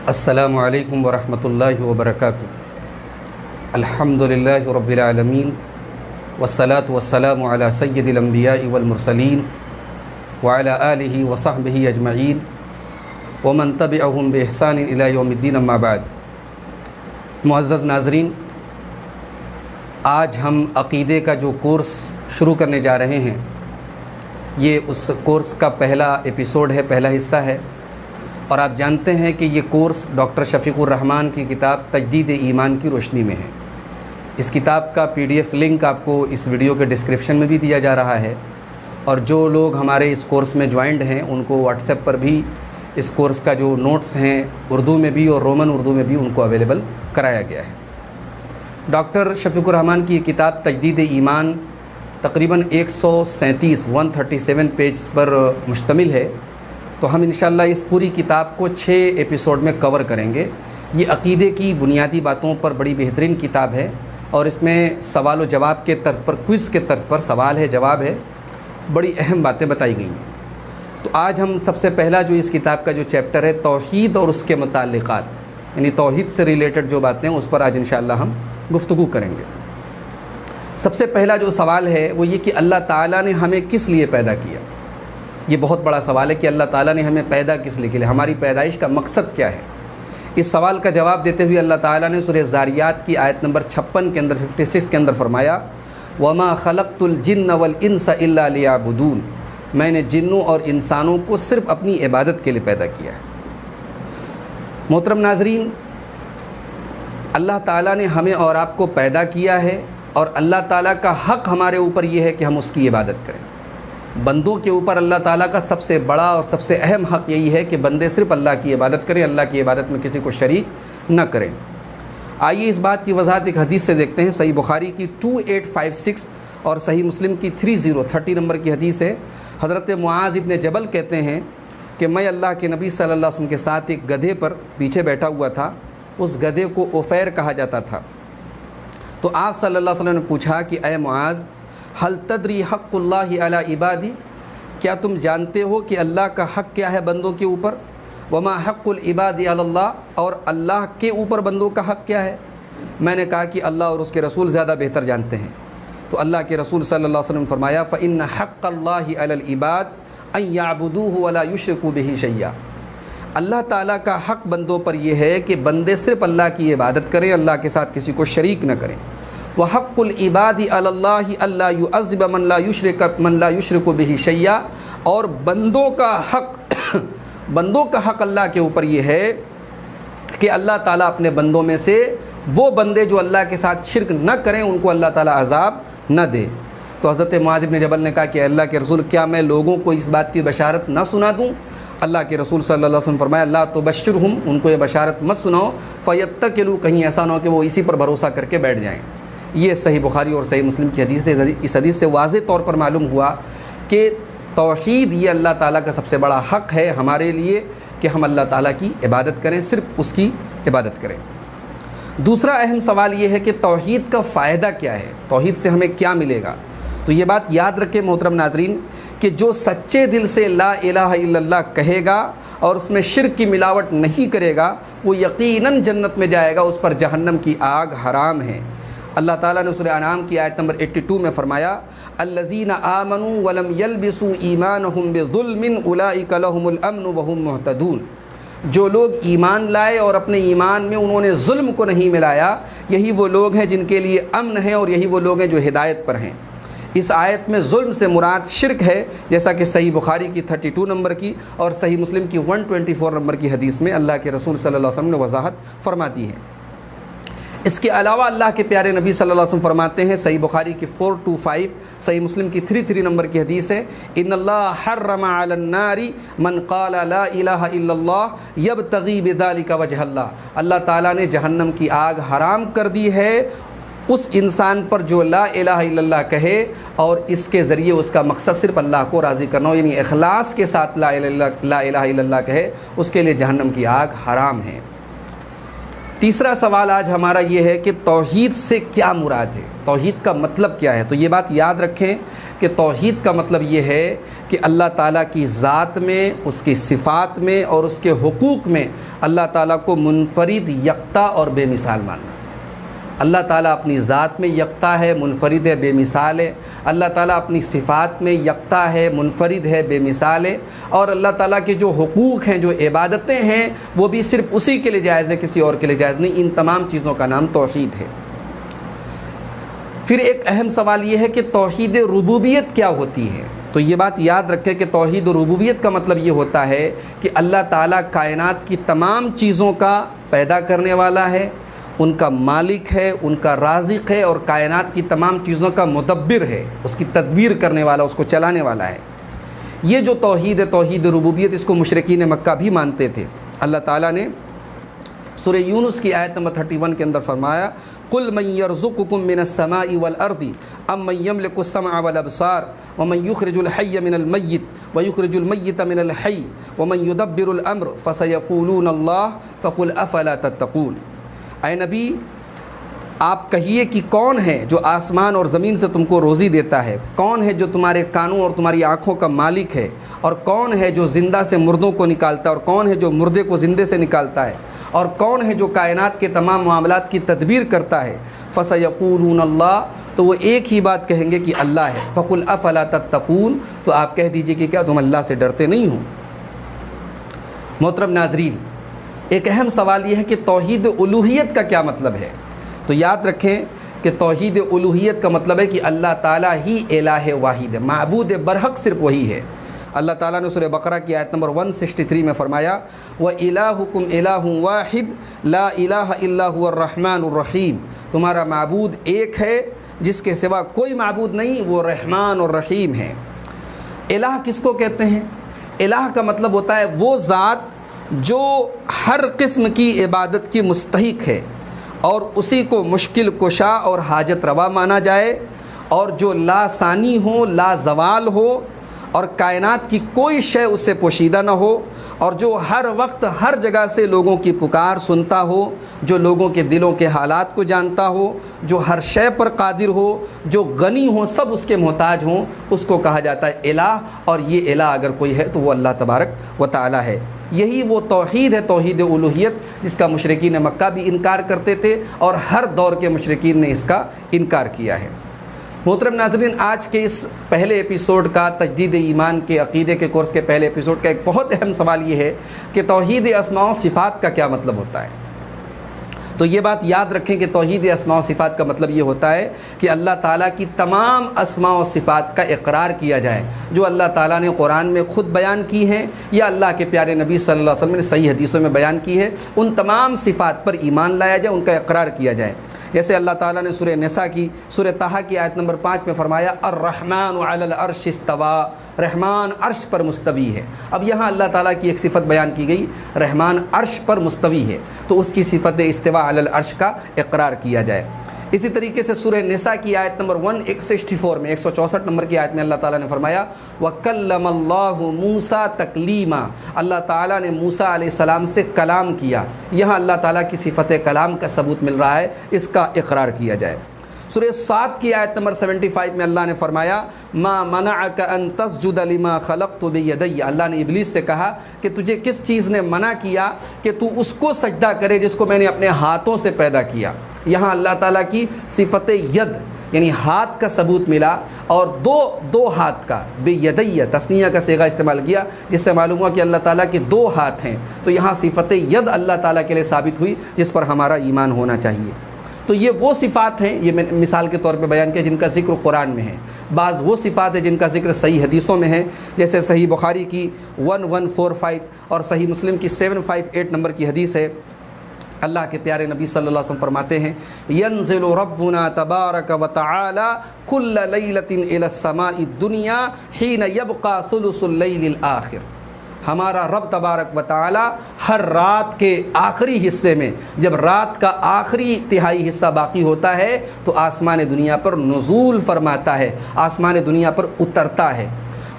السلام علیکم ورحمۃ اللہ وبرکاتہ۔ الحمدللہ رب العالمین والصلاة والسلام علی سید الانبیاء والمرسلین وعلی آلہ وصحبہ اجمعین ومن تبعہم بإحسان الی یوم الدین، اما بعد۔ معزز ناظرین، آج ہم عقیدے کا جو کورس شروع کرنے جا رہے ہیں، یہ اس کورس کا پہلا ایپیسوڈ ہے، پہلا حصہ ہے، اور آپ جانتے ہیں کہ یہ کورس ڈاکٹر شفیق الرحمان کی کتاب تجدید ایمان کی روشنی میں ہے۔ اس کتاب کا PDF لنک آپ کو اس ویڈیو کے ڈسکرپشن میں بھی دیا جا رہا ہے، اور جو لوگ ہمارے اس کورس میں جوائنڈ ہیں ان کو واٹس ایپ پر بھی اس کورس کا جو نوٹس ہیں اردو میں بھی اور رومن اردو میں بھی ان کو اویلیبل کرایا گیا ہے۔ ڈاکٹر شفیق الرحمان کی یہ کتاب تجدید ایمان تقریباً 137 پیجز پر مشتمل ہے، تو ہم انشاءاللہ اس پوری کتاب کو 6 ایپیسوڈ میں کور کریں گے۔ یہ عقیدے کی بنیادی باتوں پر بڑی بہترین کتاب ہے، اور اس میں سوال و جواب کے طرز پر، کوئز کے طرز پر سوال ہے، جواب ہے، بڑی اہم باتیں بتائی گئی ہیں۔ تو آج ہم سب سے پہلا جو اس کتاب کا جو چیپٹر ہے توحید اور اس کے متعلقات، یعنی توحید سے ریلیٹڈ جو باتیں ہیں اس پر آج انشاءاللہ ہم گفتگو کریں گے۔ سب سے پہلا جو سوال ہے وہ یہ کہ اللہ تعالیٰ نے ہمیں کس لیے پیدا کیا؟ یہ بہت بڑا سوال ہے کہ اللہ تعالیٰ نے ہمیں پیدا کس لیے کیا، ہماری پیدائش کا مقصد کیا ہے؟ اس سوال کا جواب دیتے ہوئے اللہ تعالیٰ نے سورہ زاریات کی آیت نمبر 56 کے اندر 56 کے اندر فرمایا، وَمَا خَلَقْتُ الْجِنَّ وَالْإِنسَ إِلَّا لِيَعْبُدُونَ، میں نے جنوں اور انسانوں کو صرف اپنی عبادت کے لیے پیدا کیا ہے۔ محترم ناظرین، اللہ تعالیٰ نے ہمیں اور آپ کو پیدا کیا ہے، اور اللہ تعالیٰ کا حق ہمارے اوپر یہ ہے کہ ہم اس کی عبادت کریں۔ بندوں کے اوپر اللہ تعالیٰ کا سب سے بڑا اور سب سے اہم حق یہی ہے کہ بندے صرف اللہ کی عبادت کریں، اللہ کی عبادت میں کسی کو شریک نہ کریں۔ آئیے اس بات کی وضاحت ایک حدیث سے دیکھتے ہیں۔ صحیح بخاری کی 2856 اور صحیح مسلم کی 30 نمبر کی حدیث ہے۔ حضرت معاذ ابن جبل کہتے ہیں کہ میں اللہ کے نبی صلی اللہ علیہ وسلم کے ساتھ ایک گدھے پر پیچھے بیٹھا ہوا تھا، اس گدھے کو عفیر کہا جاتا تھا۔ تو آپ صلی اللہ علیہ وسلم نے پوچھا کہ اے معاذ، حل تدری حق اللہ علی عبادی، کیا تم جانتے ہو کہ اللہ کا حق کیا ہے بندوں کے اوپر؟ وما حق العباد علی اللہ، اور اللہ کے اوپر بندوں کا حق کیا ہے؟ میں نے کہا کہ اللہ اور اس کے رسول زیادہ بہتر جانتے ہیں۔ تو اللہ کے رسول صلی اللہ علیہ وسلم نے فرمایا، فإن حق اللہ علی العباد ان یعبدوہ ولا یشرکوا بہ شیئا، اللہ تعالیٰ کا حق بندوں پر یہ ہے کہ بندے صرف اللہ کی عبادت کریں، اللہ کے ساتھ کسی کو شریک نہ کریں۔ وحق العباد علی اللہ الا یعذب من لا یشرک بہ شیئا، اور بندوں کا حق اللہ کے اوپر یہ ہے کہ اللہ تعالیٰ اپنے بندوں میں سے وہ بندے جو اللہ کے ساتھ شرک نہ کریں ان کو اللہ تعالیٰ عذاب نہ دے۔ تو حضرت معاذ بن جبل نے کہا کہ اللہ کے رسول، کیا میں لوگوں کو اس بات کی بشارت نہ سنا دوں؟ اللہ کے رسول صلی اللہ علیہ وسلم فرمایا، لا تبشرہم، ان کو یہ بشارت مت سناؤ، فیتکلوا، کہیں ایسا نہ ہو کہ وہ اسی پر بھروسہ کر کے بیٹھ جائیں۔ یہ صحیح بخاری اور صحیح مسلم کی حدیث ہے۔ اس حدیث سے واضح طور پر معلوم ہوا کہ توحید یہ اللہ تعالیٰ کا سب سے بڑا حق ہے ہمارے لیے کہ ہم اللہ تعالیٰ کی عبادت کریں، صرف اس کی عبادت کریں۔ دوسرا اہم سوال یہ ہے کہ توحید کا فائدہ کیا ہے، توحید سے ہمیں کیا ملے گا؟ تو یہ بات یاد رکھیں محترم ناظرین کہ جو سچے دل سے لا الہ الا اللہ کہے گا اور اس میں شرک کی ملاوٹ نہیں کرے گا، وہ یقیناً جنت میں جائے گا، اس پر جہنم کی آگ حرام ہے۔ اللہ تعالیٰ نے سورہ انعام کی آیت نمبر 82 میں فرمایا، الذین آمنوا ولم یلبسوا ایمانہم بظلم اولئک لہم الامن وہم مہتدون، جو لوگ ایمان لائے اور اپنے ایمان میں انہوں نے ظلم کو نہیں ملایا، یہی وہ لوگ ہیں جن کے لیے امن ہے، اور یہی وہ لوگ ہیں جو ہدایت پر ہیں۔ اس آیت میں ظلم سے مراد شرک ہے، جیسا کہ صحیح بخاری کی 32 نمبر کی اور صحیح مسلم کی 124 نمبر کی حدیث میں اللہ کے رسول صلی اللہ علیہ وسلم نے وضاحت فرما دی ہے۔ اس کے علاوہ اللہ کے پیارے نبی صلی اللہ علیہ وسلم فرماتے ہیں، صحیح بخاری کی 425، صحیح مسلم کی 33 نمبر کی حدیث ہے، ان اللہ حرم علی النار من قال لا الہ الا اللہ یبتغی بذلک وجہ اللہ، اللہ تعالیٰ نے جہنم کی آگ حرام کر دی ہے اس انسان پر جو لا الہ الا اللہ کہے اور اس کے ذریعے اس کا مقصد صرف اللہ کو راضی کرنا ہو، یعنی اخلاص کے ساتھ لا الہ الا اللہ کہے، اس کے لیے جہنم کی آگ حرام ہے۔ تیسرا سوال آج ہمارا یہ ہے کہ توحید سے کیا مراد ہے، توحید کا مطلب کیا ہے؟ تو یہ بات یاد رکھیں کہ توحید کا مطلب یہ ہے کہ اللہ تعالیٰ کی ذات میں، اس کی صفات میں اور اس کے حقوق میں اللہ تعالیٰ کو منفرد، یکتا اور بے مثال ماننا۔ اللہ تعالیٰ اپنی ذات میں یکتا ہے، منفرد ہے، بے مثال ہے۔ اللہ تعالیٰ اپنی صفات میں یکتا ہے، منفرد ہے، بے مثال ہے۔ اور اللہ تعالیٰ کے جو حقوق ہیں، جو عبادتیں ہیں، وہ بھی صرف اسی کے لیے جائز ہے، کسی اور کے لیے جائز نہیں۔ ان تمام چیزوں کا نام توحید ہے۔ پھر ایک اہم سوال یہ ہے کہ توحید ربوبیت کیا ہوتی ہے؟ تو یہ بات یاد رکھیں کہ توحید ربوبیت کا مطلب یہ ہوتا ہے کہ اللہ تعالیٰ کائنات کی تمام چیزوں کا پیدا کرنے والا ہے، ان کا مالک ہے، ان کا رازق ہے، اور کائنات کی تمام چیزوں کا مدبر ہے، اس کی تدبیر کرنے والا، اس کو چلانے والا ہے۔ یہ جو توحید ہے، توحید ربوبیت، اس کو مشرکین مکہ بھی مانتے تھے۔ اللہ تعالیٰ نے سورہ یونس کی آیت نمبر 31 کے اندر فرمایا، قُلْ مَنْ يَرْزُقُكُم مِّنَ السَّمَاءِ وَالْأَرْضِ أَمَّن يَمْلِكُ السَّمْعَ وَالْأَبْصَارَ وَمَنْ يُخْرِجُ الْحَيَّ مِنَ الْمَيِّتِ وَيُخْرِجُ الْمَيِّتَ مِنَ الْحَيِّ وَمَنْ يُدَبِّرُ الْأَمْرَ فَسَيَقُولُونَ اللَّهُ فَقُلْ أَفَلَا تَتَّقُونَ۔ اے نبی، آپ کہیے کہ کون ہے جو آسمان اور زمین سے تم کو روزی دیتا ہے؟ کون ہے جو تمہارے کانوں اور تمہاری آنکھوں کا مالک ہے؟ اور کون ہے جو زندہ سے مردوں کو نکالتا ہے؟ اور کون ہے جو مردے کو زندے سے نکالتا ہے؟ اور کون ہے جو کائنات کے تمام معاملات کی تدبیر کرتا ہے؟ فَسَيَقُولُونَ اللَّهُ، تو وہ ایک ہی بات کہیں گے کہ اللہ ہے۔ فَقُلْ أَفَلَا تَتَّقُونَ، تو آپ کہہ دیجئے کہ کیا تم اللہ سے ڈرتے نہیں ہو؟ محترم ناظرین، ایک اہم سوال یہ ہے کہ توحید الوہیت کا کیا مطلب ہے؟ تو یاد رکھیں کہ توحید الوہیت کا مطلب ہے کہ اللہ تعالیٰ ہی الہ واحد ہے، معبود برحق صرف وہی ہے۔ اللہ تعالیٰ نے سورہ بقرہ کی آیت نمبر 163 میں فرمایا، وَإِلَٰهُكُمْ إِلَٰهٌ وَاحِدٌ لَا إِلَٰهَ إِلَّا هُوَ الرَّحْمَٰنُ الرَّحِيمُ، تمہارا معبود ایک ہے جس کے سوا کوئی معبود نہیں، وہ رحمان اور رحیم ہے۔ الہ کس کو کہتے ہیں؟ الہ کا مطلب ہوتا ہے وہ ذات جو ہر قسم کی عبادت کی مستحق ہے اور اسی کو مشکل کشا اور حاجت روا مانا جائے، اور جو لا ثانی ہو، لا زوال ہو، اور کائنات کی کوئی شے اس سے پوشیدہ نہ ہو، اور جو ہر وقت ہر جگہ سے لوگوں کی پکار سنتا ہو، جو لوگوں کے دلوں کے حالات کو جانتا ہو، جو ہر شے پر قادر ہو، جو غنی ہو، سب اس کے محتاج ہوں، اس کو کہا جاتا ہے الہ۔ اور یہ الہ اگر کوئی ہے تو وہ اللہ تبارک و تعالی ہے۔ یہی وہ توحید ہے، توحید الوہیت، جس کا مشرکین مکہ بھی انکار کرتے تھے اور ہر دور کے مشرکین نے اس کا انکار کیا ہے۔ محترم ناظرین، آج کے اس پہلے ایپیسوڈ کا، تجدید ایمان کے عقیدے کے کورس کے پہلے ایپیسوڈ کا ایک بہت اہم سوال یہ ہے کہ توحید اسماء و صفات کا کیا مطلب ہوتا ہے؟ تو یہ بات یاد رکھیں کہ توحید اسماء و صفات کا مطلب یہ ہوتا ہے کہ اللہ تعالیٰ کی تمام اسماء و صفات کا اقرار کیا جائے جو اللہ تعالیٰ نے قرآن میں خود بیان کی ہیں یا اللہ کے پیارے نبی صلی اللہ علیہ وسلم نے صحیح حدیثوں میں بیان کی ہے، ان تمام صفات پر ایمان لایا جائے، ان کا اقرار کیا جائے۔ جیسے اللہ تعالیٰ نے سورہ نساء کی، سورہ طٰہٰ کی آیت نمبر 5 میں فرمایا، الرحمن علی العرش استویٰ، رحمان عرش پر مستوی ہے۔ اب یہاں اللہ تعالیٰ کی ایک صفت بیان کی گئی، رحمان عرش پر مستوی ہے، تو اس کی صفت استواء علی العرش کا اقرار کیا جائے۔ اسی طریقے سے سورہ نساء کی آیت نمبر 164 میں 164 نمبر کی آیت میں اللہ تعالیٰ نے فرمایا، وَكَلَّمَ اللَّهُ مُوسَىٰ تَكْلِيمًا، اللہ تعالیٰ نے موسیٰ علیہ السلام سے کلام کیا۔ یہاں اللہ تعالیٰ کی صفت کلام کا ثبوت مل رہا ہے، اس کا اقرار کیا جائے۔ سورہ صاد کی آیت نمبر 75 میں اللہ نے فرمایا، مَا مَنَعَكَ أَن تَسْجُدَ لِمَا خَلَقْتُ بِيَدَيَّ، اللہ نے ابلیس سے کہا کہ تجھے کس چیز نے منع کیا کہ تو اس کو سجدہ کرے جس کو میں نے اپنے ہاتھوں سے پیدا کیا۔ یہاں اللہ تعالیٰ کی صفت ید یعنی ہاتھ کا ثبوت ملا، اور دو ہاتھ کا، بیدیہ تثنیہ کا صیغہ استعمال کیا، جس سے معلوم ہوا کہ اللہ تعالیٰ کے 2 ہاتھ ہیں، تو یہاں صفت ید اللہ تعالیٰ کے لیے ثابت ہوئی جس پر ہمارا ایمان ہونا چاہیے۔ تو یہ وہ صفات ہیں، یہ میں مثال کے طور پہ بیان کیا، جن کا ذکر قرآن میں ہے۔ بعض وہ صفات ہیں جن کا ذکر صحیح حدیثوں میں ہے، جیسے صحیح بخاری کی 1145 اور صحیح مسلم کی 758 نمبر کی حدیث ہے۔ اللہ کے پیارے نبی صلی اللہ علیہ وسلم فرماتے ہیں، ينزل ربنا تبارک وتعالی كل لیلۃ الى السماء الدنیا حين يبقى ثلث اللیل الآخر، ہمارا رب تبارک و تعالی ہر رات کے آخری حصے میں، جب رات کا آخری تہائی حصہ باقی ہوتا ہے تو آسمان دنیا پر نزول فرماتا ہے، آسمان دنیا پر اترتا ہے۔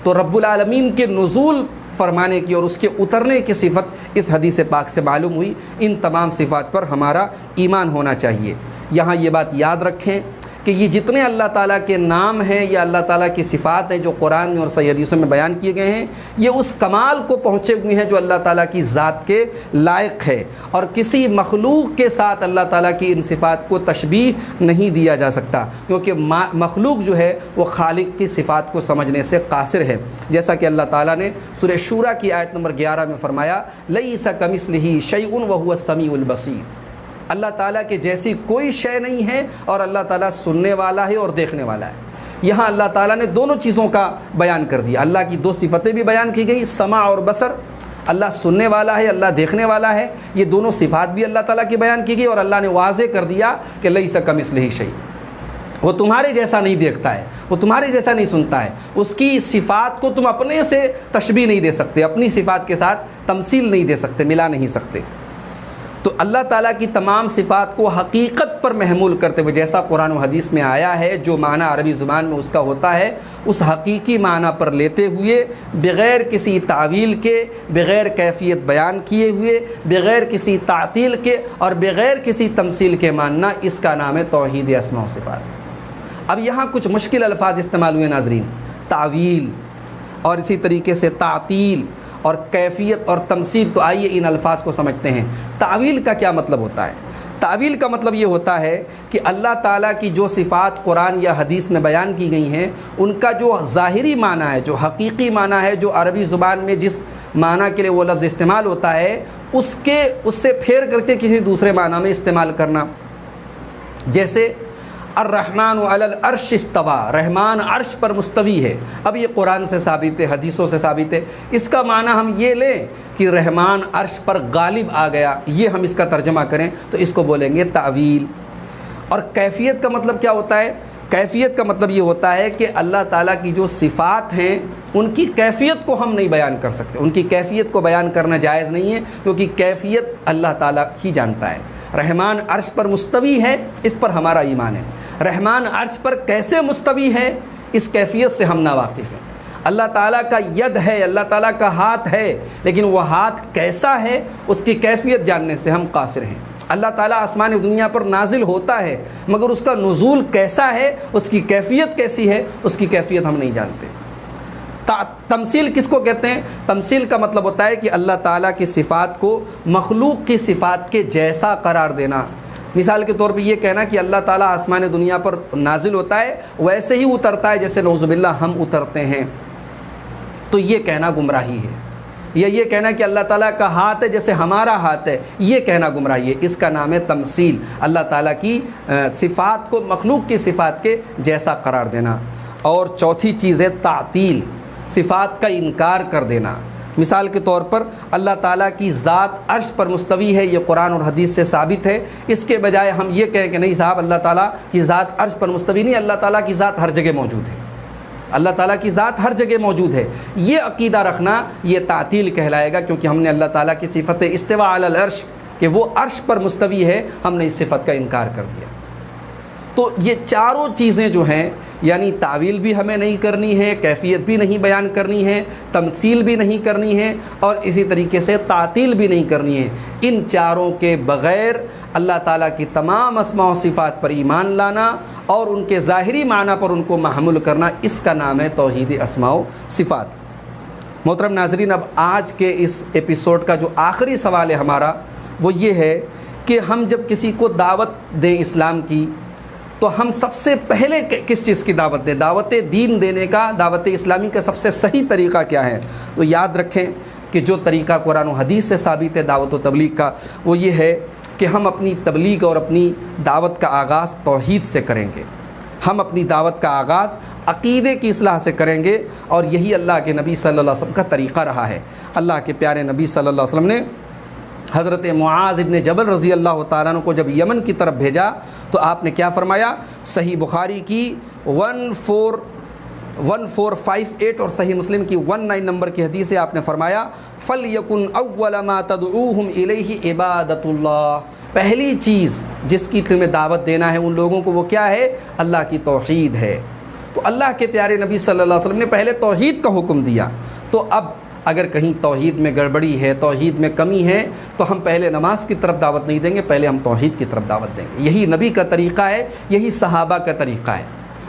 تو رب العالمین کے نزول فرمانے کی اور اس کے اترنے کی صفت اس حدیث پاک سے معلوم ہوئی۔ ان تمام صفات پر ہمارا ایمان ہونا چاہیے۔ یہاں یہ بات یاد رکھیں کہ یہ جتنے اللہ تعالیٰ کے نام ہیں یا اللہ تعالیٰ کی صفات ہیں جو قرآن میں اور صحیح حدیثوں میں بیان کیے گئے ہیں، یہ اس کمال کو پہنچے ہوئے ہیں جو اللہ تعالیٰ کی ذات کے لائق ہے، اور کسی مخلوق کے ساتھ اللہ تعالیٰ کی ان صفات کو تشبیہ نہیں دیا جا سکتا، کیونکہ مخلوق جو ہے وہ خالق کی صفات کو سمجھنے سے قاصر ہے، جیسا کہ اللہ تعالیٰ نے سورہ شورى کی آیت نمبر 11 میں فرمایا لیس کمثلہ شیء وہو السمیع البصیر۔ اللہ تعالیٰ کے جیسی کوئی شے نہیں ہے اور اللہ تعالیٰ سننے والا ہے اور دیکھنے والا ہے۔ یہاں اللہ تعالیٰ نے دونوں چیزوں کا بیان کر دیا، اللہ کی دو صفتیں بھی بیان کی گئی، سمع اور بصر۔ اللہ سننے والا ہے، اللہ دیکھنے والا ہے، یہ دونوں صفات بھی اللہ تعالیٰ کی بیان کی گئی، اور اللہ نے واضح کر دیا کہ لیس کمثلہ شیء، وہ تمہارے جیسا نہیں دیکھتا ہے، وہ تمہارے جیسا نہیں سنتا ہے، اس کی صفات کو تم اپنے سے تشبیہ نہیں دے سکتے، اپنی صفات کے ساتھ تمثیل نہیں دے سکتے، ملا نہیں سکتے۔ تو اللہ تعالیٰ کی تمام صفات کو حقیقت پر محمول کرتے ہوئے، جیسا قرآن و حدیث میں آیا ہے، جو معنی عربی زبان میں اس کا ہوتا ہے، اس حقیقی معنی پر لیتے ہوئے، بغیر کسی تعویل کے، بغیر کیفیت بیان کیے ہوئے، بغیر کسی تعطیل کے اور بغیر کسی تمثیل کے ماننا، اس کا نام ہے توحید اسماء و صفات۔ اب یہاں کچھ مشکل الفاظ استعمال ہوئے ناظرین، تعویل اور اسی طریقے سے تعطیل اور کیفیت اور تمثیل۔ تو آئیے ان الفاظ کو سمجھتے ہیں۔ تعویل کا کیا مطلب ہوتا ہے؟ تعویل کا مطلب یہ ہوتا ہے کہ اللہ تعالیٰ کی جو صفات قرآن یا حدیث میں بیان کی گئی ہیں، ان کا جو ظاہری معنی ہے، جو حقیقی معنی ہے، جو عربی زبان میں جس معنی کے لیے وہ لفظ استعمال ہوتا ہے، اس سے پھیر کر کے کسی دوسرے معنی میں استعمال کرنا۔ جیسے الرحمن علی العرش استویٰ، رحمان عرش پر مستوی ہے۔ اب یہ قرآن سے ثابت ہے، حدیثوں سے ثابت ہے۔ اس کا معنی ہم یہ لیں کہ رحمان عرش پر غالب آ گیا، یہ ہم اس کا ترجمہ کریں تو اس کو بولیں گے تعویل۔ اور کیفیت کا مطلب کیا ہوتا ہے؟ کیفیت کا مطلب یہ ہوتا ہے کہ اللہ تعالیٰ کی جو صفات ہیں ان کی کیفیت کو ہم نہیں بیان کر سکتے، ان کی کیفیت کو بیان کرنا جائز نہیں ہے، کیونکہ کیفیت اللہ تعالیٰ ہی جانتا ہے۔ رحمان عرش پر مستوی ہے، اس پر ہمارا ایمان ہے۔ رحمان عرش پر کیسے مستوی ہے، اس کیفیت سے ہم ناواقف ہیں۔ اللہ تعالیٰ کا ید ہے، اللہ تعالیٰ کا ہاتھ ہے، لیکن وہ ہاتھ کیسا ہے اس کی کیفیت جاننے سے ہم قاصر ہیں۔ اللہ تعالیٰ آسمان دنیا پر نازل ہوتا ہے، مگر اس کا نزول کیسا ہے، اس کی کیفیت کیسی ہے، اس کی کیفیت ہم نہیں جانتے۔ تمثیل کس کو کہتے ہیں؟ تمثیل کا مطلب ہوتا ہے کہ اللہ تعالیٰ کی صفات کو مخلوق کی صفات کے جیسا قرار دینا۔ مثال کے طور پہ یہ کہنا کہ اللہ تعالیٰ آسمان دنیا پر نازل ہوتا ہے، ویسے ہی اترتا ہے جیسے نعوذ باللہ ہم اترتے ہیں، تو یہ کہنا گمراہی ہے۔ یا یہ کہنا کہ اللہ تعالیٰ کا ہاتھ ہے جیسے ہمارا ہاتھ ہے، یہ کہنا گمراہی ہے۔ اس کا نام ہے تمثیل، اللہ تعالیٰ کی صفات کو مخلوق کی صفات کے جیسا قرار دینا۔ اور چوتھی چیز ہے تعطیل، صفات کا انکار کر دینا۔ مثال کے طور پر اللہ تعالیٰ کی ذات عرش پر مستوی ہے، یہ قرآن اور حدیث سے ثابت ہے، اس کے بجائے ہم یہ کہیں کہ نہیں صاحب اللہ تعالیٰ کی ذات عرش پر مستوی نہیں، اللہ تعالیٰ کی ذات ہر جگہ موجود ہے، اللہ تعالیٰ کی ذات ہر جگہ موجود ہے۔ یہ عقیدہ رکھنا یہ تعطیل کہلائے گا، کیونکہ ہم نے اللہ تعالیٰ کی صفت استواء علی العرش کہ وہ عرش پر مستوی ہے، ہم نے اس صفت کا انکار کر دیا۔ تو یہ چاروں چیزیں جو ہیں، یعنی تعویل بھی ہمیں نہیں کرنی ہے، کیفیت بھی نہیں بیان کرنی ہے، تمثیل بھی نہیں کرنی ہے، اور اسی طریقے سے تعطیل بھی نہیں کرنی ہے۔ ان چاروں کے بغیر اللہ تعالیٰ کی تمام اسماء و صفات پر ایمان لانا اور ان کے ظاہری معنی پر ان کو محمول کرنا، اس کا نام ہے توحید اسماء و صفات۔ محترم ناظرین، اب آج کے اس ایپیسوڈ کا جو آخری سوال ہے ہمارا، وہ یہ ہے کہ ہم جب کسی کو دعوت دیں اسلام کی، تو ہم سب سے پہلے کس چیز کی دعوت دیں؟ دعوت دین دینے کا، دعوت اسلامی کا سب سے صحیح طریقہ کیا ہے؟ تو یاد رکھیں کہ جو طریقہ قرآن و حدیث سے ثابت ہے دعوت و تبلیغ کا، وہ یہ ہے کہ ہم اپنی تبلیغ اور اپنی دعوت کا آغاز توحید سے کریں گے۔ ہم اپنی دعوت کا آغاز عقیدے کی اصلاح سے کریں گے، اور یہی اللہ کے نبی صلی اللہ علیہ وسلم کا طریقہ رہا ہے۔ اللہ کے پیارے نبی صلی اللہ علیہ وسلم نے حضرت معاذ ابن جبل رضی اللہ تعالیٰ عنہ کو جب یمن کی طرف بھیجا تو آپ نے کیا فرمایا؟ صحیح بخاری کی 1458 اور صحیح مسلم کی 19 نمبر کی حدیث ہے، آپ نے فرمایا فَلْيَكُنْ أَوَّلَ مَا تَدْعُوهُمْ إِلَيْهِ عِبَادَةُ اللَّهِ، پہلی چیز جس کی تمہیں دعوت دینا ہے ان لوگوں کو وہ کیا ہے؟ اللہ کی توحید ہے۔ تو اللہ کے پیارے نبی صلی اللہ علیہ وسلم نے پہلے توحید کا حکم دیا، تو اب اگر کہیں توحید میں گڑبڑی ہے، توحید میں کمی ہے، تو ہم پہلے نماز کی طرف دعوت نہیں دیں گے، پہلے ہم توحید کی طرف دعوت دیں گے۔ یہی نبی کا طریقہ ہے، یہی صحابہ کا طریقہ ہے۔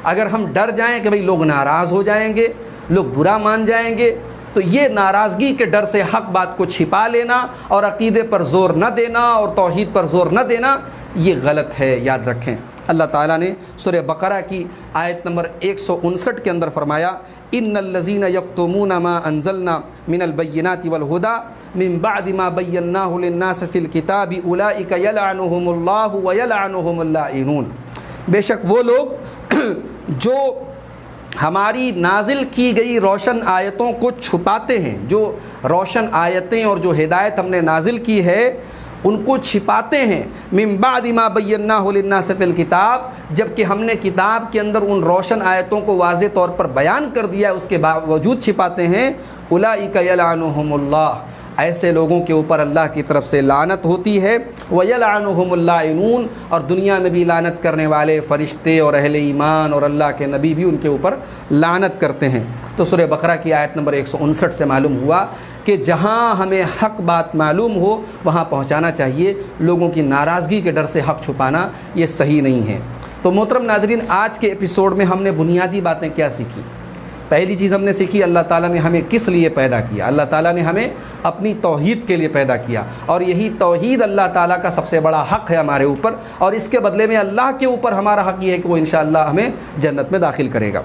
اگر ہم ڈر جائیں کہ بھئی لوگ ناراض ہو جائیں گے، لوگ برا مان جائیں گے، تو یہ ناراضگی کے ڈر سے حق بات کو چھپا لینا اور عقیدے پر زور نہ دینا اور توحید پر زور نہ دینا، یہ غلط ہے، یاد رکھیں۔ اللہ تعالیٰ نے سورہ بقرہ کی آیت نمبر 159 کے اندر فرمایا، ان الذین یکتمون ما انزلنا من البینات والہدی من بعد ما بیناہ للناس فی الکتاب اولئک یلعنہم اللہ ویلعنہم اللاعنون۔ بے شک وہ لوگ جو ہماری نازل کی گئی روشن آیتوں کو چھپاتے ہیں، جو روشن آیتیں اور جو ہدایت ہم نے نازل کی ہے ان کو چھپاتے ہیں، من بعد ما بیناہ للناس فی الکتاب، جب کہ ہم نے کتاب کے اندر ان روشن آیتوں کو واضح طور پر بیان کر دیا ہے، اس کے باوجود چھپاتے ہیں، اولئک یلعنہم اللہ، ایسے لوگوں کے اوپر اللہ کی طرف سے لعنت ہوتی ہے، وَيَلْعَنُهُمُ اللَّاعِنُونَ، اور دنیا میں بھی لعنت کرنے والے فرشتے اور اہل ایمان اور اللہ کے نبی بھی ان کے اوپر لعنت کرتے ہیں۔ تو سورہ بقرہ کی آیت نمبر 159 سے معلوم ہوا کہ جہاں ہمیں حق بات معلوم ہو وہاں پہنچانا چاہیے، لوگوں کی ناراضگی کے ڈر سے حق چھپانا یہ صحیح نہیں ہے۔ تو محترم ناظرین، آج کے ایپیسوڈ میں ہم نے بنیادی باتیں کیا سیکھی؟ پہلی چیز ہم نے سیکھی، اللہ تعالیٰ نے ہمیں کس لیے پیدا کیا۔ اللہ تعالیٰ نے ہمیں اپنی توحید کے لیے پیدا کیا، اور یہی توحید اللہ تعالیٰ کا سب سے بڑا حق ہے ہمارے اوپر، اور اس کے بدلے میں اللہ کے اوپر ہمارا حق یہ ہے کہ وہ انشاءاللہ ہمیں جنت میں داخل کرے گا۔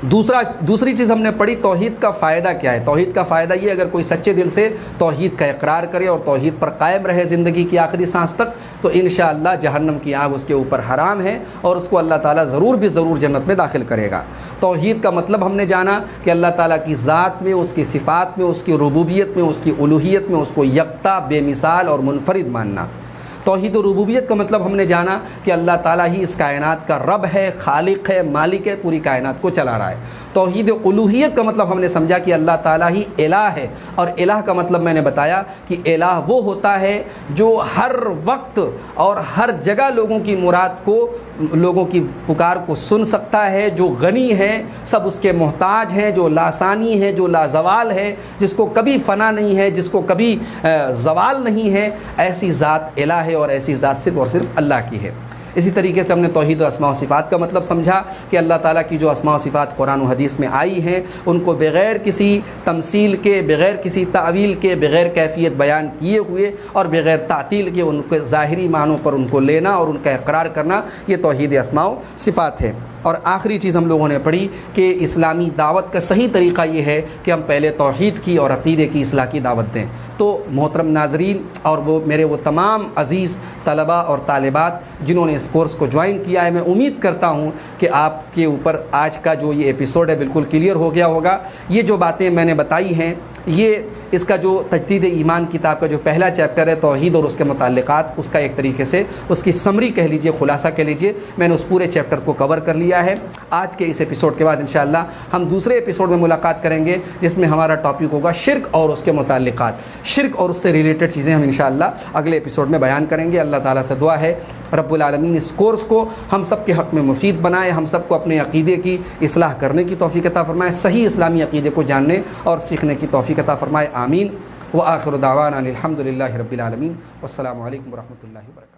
دوسری چیز ہم نے پڑھی، توحید کا فائدہ کیا ہے۔ توحید کا فائدہ یہ، اگر کوئی سچے دل سے توحید کا اقرار کرے اور توحید پر قائم رہے زندگی کی آخری سانس تک، تو انشاءاللہ جہنم کی آگ اس کے اوپر حرام ہے اور اس کو اللہ تعالیٰ ضرور جنت میں داخل کرے گا۔ توحید کا مطلب ہم نے جانا کہ اللہ تعالیٰ کی ذات میں، اس کی صفات میں، اس کی ربوبیت میں، اس کی الوہیت میں اس کو یکتا، بے مثال اور منفرد ماننا۔ توحید و ربوبیت کا مطلب ہم نے جانا کہ اللہ تعالیٰ ہی اس کائنات کا رب ہے، خالق ہے، مالک ہے، پوری کائنات کو چلا رہا ہے۔ توحید الوہیت کا مطلب ہم نے سمجھا کہ اللہ تعالیٰ ہی الہ ہے، اور الہ کا مطلب میں نے بتایا کہ الہ وہ ہوتا ہے جو ہر وقت اور ہر جگہ لوگوں کی مراد کو، لوگوں کی پکار کو سن سکتا ہے، جو غنی ہے، سب اس کے محتاج ہیں، جو لاسانی ہے، جو لازوال ہے، جس کو کبھی فنا نہیں ہے، جس کو کبھی زوال نہیں ہے، ایسی ذات الہ ہے، اور ایسی ذات صرف اور صرف اللہ کی ہے۔ اسی طریقے سے ہم نے توحید و اسماء و صفات کا مطلب سمجھا کہ اللہ تعالیٰ کی جو اسماء و صفات قرآن و حدیث میں آئی ہیں ان کو بغیر کسی تمثیل کے، بغیر کسی تعویل کے، بغیر کیفیت بیان کیے ہوئے اور بغیر تعطیل کے ان کے ظاہری معنوں پر ان کو لینا اور ان کا اقرار کرنا، یہ توحید اسماء و صفات ہے۔ اور آخری چیز ہم لوگوں نے پڑھی کہ اسلامی دعوت کا صحیح طریقہ یہ ہے کہ ہم پہلے توحید کی اور عقیدے کی اصلاح کی دعوت دیں۔ تو محترم ناظرین اور وہ تمام عزیز طلباء اور طالبات جنہوں نے اس کورس کو جوائن کیا ہے، میں امید کرتا ہوں کہ آپ کے اوپر آج کا جو یہ ایپیسوڈ ہے بالکل کلیئر ہو گیا ہوگا۔ یہ جو باتیں میں نے بتائی ہیں، یہ اس کا جو تجدید ایمان کتاب کا جو پہلا چیپٹر ہے توحید اور اس کے متعلقات، اس کا ایک طریقے سے اس کی سمری کہہ لیجئے، خلاصہ کہہ لیجئے، میں نے اس پورے چیپٹر کو کور کر لیا ہے۔ آج کے اس ایپیسوڈ کے بعد انشاءاللہ ہم دوسرے ایپیسوڈ میں ملاقات کریں گے جس میں ہمارا ٹاپک ہوگا شرک اور اس کے متعلقات، شرک اور اس سے ریلیٹڈ چیزیں ہم انشاءاللہ اگلے ایپیسوڈ میں بیان کریں گے۔ اللہ تعالیٰ سے دعا ہے رب العالمین اس کورس کو ہم سب کے حق میں مفید بنائے، ہم سب کو اپنے عقیدے کی اصلاح کرنے کی توفیق عطا فرمائے، صحیح اسلامی عقیدے کو جاننے اور سیکھنے کی توفیق عطا فرمائے، آمین۔ وآخر دعوانا الحمد للہ رب العالمین، والسلام علیکم ورحمۃ اللہ وبرکاتہ۔